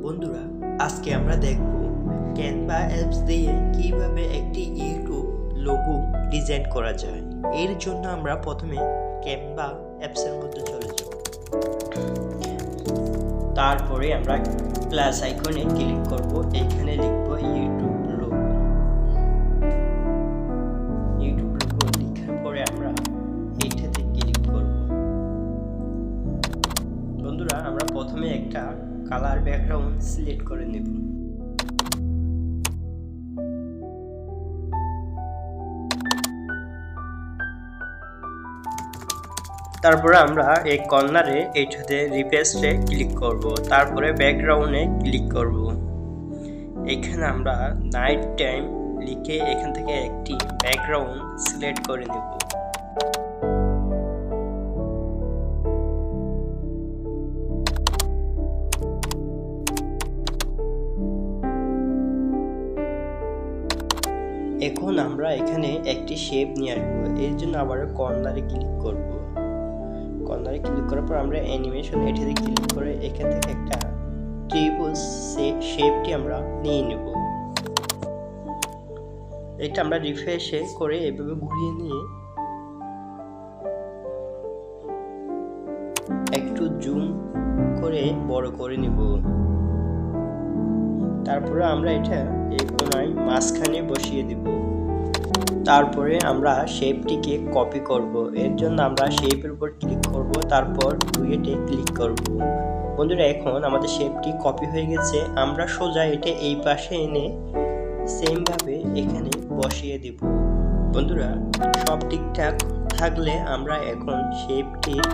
বন্ধুরা, আজকে আমরা দেখব ক্যানভা অ্যাপস দিয়ে কিভাবে একটি ইউটিউব লোগো ডিজাইন করা যায়। এর জন্য আমরা প্রথমে ক্যানভা অ্যাপসের মধ্যে চলে যাব। তারপরে আমরা প্লাস আইকনে ক্লিক করব। এখানে লিখব ইউটিউব লোগো। ইউটিউব লোগো লেখার পরে আমরা এইটাতে ক্লিক করব। বন্ধুরা, আমরা প্রথমে একটা কালার ব্যাকগ্রাউন্ড সিলেক্ট করে নেব। তারপরে আমরা এই কর্নারে এইটাতে রিফ্রেশে ক্লিক করব। তারপরে ব্যাকগ্রাউন্ডে ক্লিক করব। এখানে আমরা নাইট টাইম লিখে এখান থেকে একটি ব্যাকগ্রাউন্ড সিলেক্ট করে নেব। এখন আমরা এখানে একটি শেপ নিয়ে আসবো। এর জন্য আবার কর্নারে ক্লিক করব। কর্নারে ক্লিক করার পর আমরা অ্যানিমেশন এটাতে ক্লিক করে এখান থেকে একটা ত্রিভুজ শেপটি আমরা নিয়ে নেব। এটা আমরা রিফ্রেশে করে এভাবে ঘুরিয়ে নিয়ে একটু জুম করে বড় করে নেব। তারপরে আমরা এটা এই কোণায় মাঝখানে বসিয়ে দেব। তারপরে আমরা শেপটিকে কপি করব। এর জন্য আমরা শেপের উপর ক্লিক করব, তারপর ডুয়েটে ক্লিক করব। বন্ধুরা, এখন আমাদের শেপটি কপি হয়ে গেছে। আমরা সোজা এটা এই পাশে এনে সেম ভাবে এখানে বসিয়ে দেব। বন্ধুরা, সব ঠিকঠাক থাকলে আমরা এখন শেপটির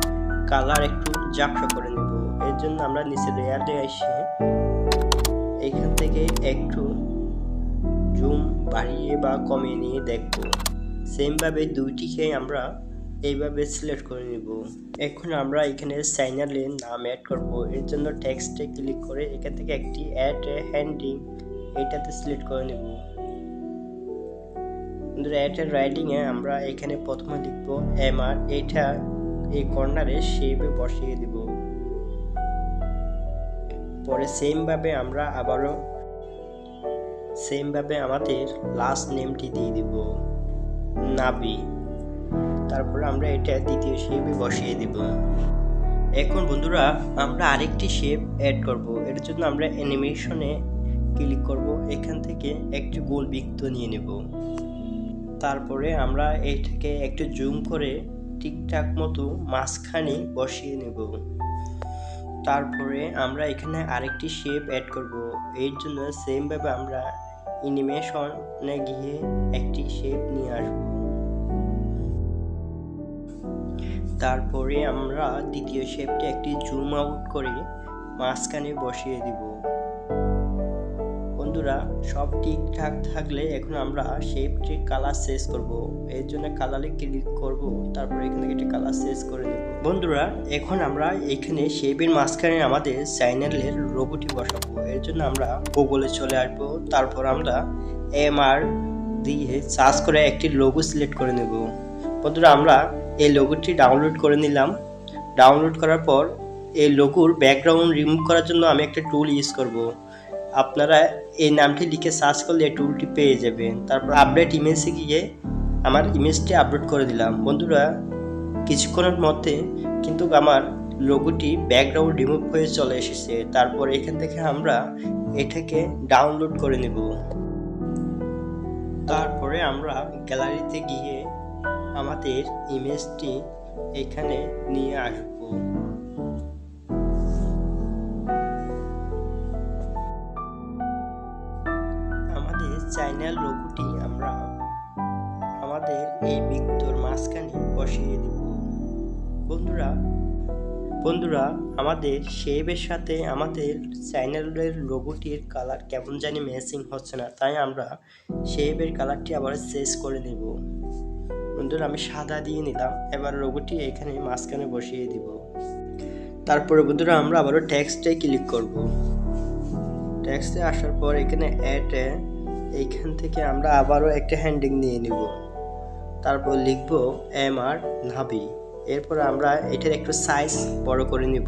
কালার একটু ঝাপসা করে নেব। এর জন্য আমরা নিচে লেয়ারে এসে এখান থেকে একটু জুম বাড়িয়ে বা কমিয়ে নিয়ে দেখব। সেম ভাবে দুইটিকে আমরা এইভাবে সিলেক্ট করে নেব। এখন আমরা এখানে চ্যানেলের নাম অ্যাড করব। এর জন্য টেক্সটে ক্লিক করে এখান থেকে একটি অ্যাড হেডিং এটাতে সিলেক্ট করে নেব। অ্যাড রাইটিং এ আমরা এখানে প্রথমে লিখব এমআর। এটা এই কর্নারে শেপে বসিয়ে দেব। পরে সেম ভাবে আমরা আবারও আমাদের লাস্ট নেমটি দিয়ে দিব নাবি। তারপর আমরা এটা দ্বিতীয় শেপে বসিয়ে দিব। এখন বন্ধুরা, আমরা আরেকটি শেপ অ্যাড করব। এর জন্য আমরা অ্যানিমেশনে ক্লিক করব। এখান থেকে একটি গোল বৃত্ত নিয়ে নেব। তারপরে আমরা এইটাকে একটু জুম করে ঠিকঠাক মতো মাঝখানে বসিয়ে নেব। তারপরে আমরা এখানে আরেকটি শেপ অ্যাড করব। এর জন্য সেম ভাবে আমরা অ্যানিমেশনে গিয়ে একটি শেপ নিয়ে আসব। তারপরে আমরা দ্বিতীয় শেপটি একটি জুম আউট করে মাঝখানে বসিয়ে দিব। বন্ধুরা, সব ঠিকঠাক থাকলে এখন আমরা শেপটির কালার চেঞ্জ করব। এর জন্য কালারে ক্লিক করব। তারপর এখান থেকে একটা কালার চেঞ্জ করে নেব। বন্ধুরা, এখন আমরা এখানে শেপের মাঝখানে আমাদের চ্যানেলের লোগোটি বসাবো। এর জন্য আমরা গুগলে চলে আসব। তারপর আমরা এমআর দিয়ে সার্চ করে একটি লোগো সিলেক্ট করে নেব। বন্ধুরা, আমরা এই লোগোটি ডাউনলোড করে নিলাম। ডাউনলোড করার পর এই লোগোর ব্যাকগ্রাউন্ড রিমুভ করার জন্য আমি একটা টুল ইউজ করব। আপনারা এই নামটি লিখে সার্চ করলে এই টুলটি পেয়ে যাবেন। তারপর আপডেট ইমেজে গিয়ে আমার ইমেজটি আপলোড করে দিলাম। বন্ধুরা, কিছুক্ষণের মধ্যে কিন্তু আমার লোগোটি ব্যাকগ্রাউন্ড রিমুভ হয়ে চলে এসেছে। তারপর এখান থেকে আমরা এটাকে ডাউনলোড করে নেব। তারপরে আমরা গ্যালারিতে গিয়ে আমাদের ইমেজটি এখানে নিয়ে আসব। চ্যানেল লোগোটি আমরা আমাদের এই বৃত্তর মাঝখানে বসিয়ে দেব। বন্ধুরা, আমাদের শেপের সাথে আমাদের চ্যানেলের লোগোটির কালার কেমন জানি ম্যাচিং হচ্ছে না, তাই আমরা শেপের কালারটি আবার চেঞ্জ করে নেব। বন্ধুরা, আমি সাদা দিয়ে নিলাম। এবার লোগোটি এখানে মাঝখানে বসিয়ে দিব। তারপরে বন্ধুরা, আমরা আবারও টেক্সটে ক্লিক করব। টেক্সটে আসার পর এখানে অ্যাডে এইখান থেকে আমরা আবারও একটা হেডিং নিয়ে নিব। তারপর লিখব এমআর নাবি। এরপর আমরা এটার একটু সাইজ বড় করে নিব।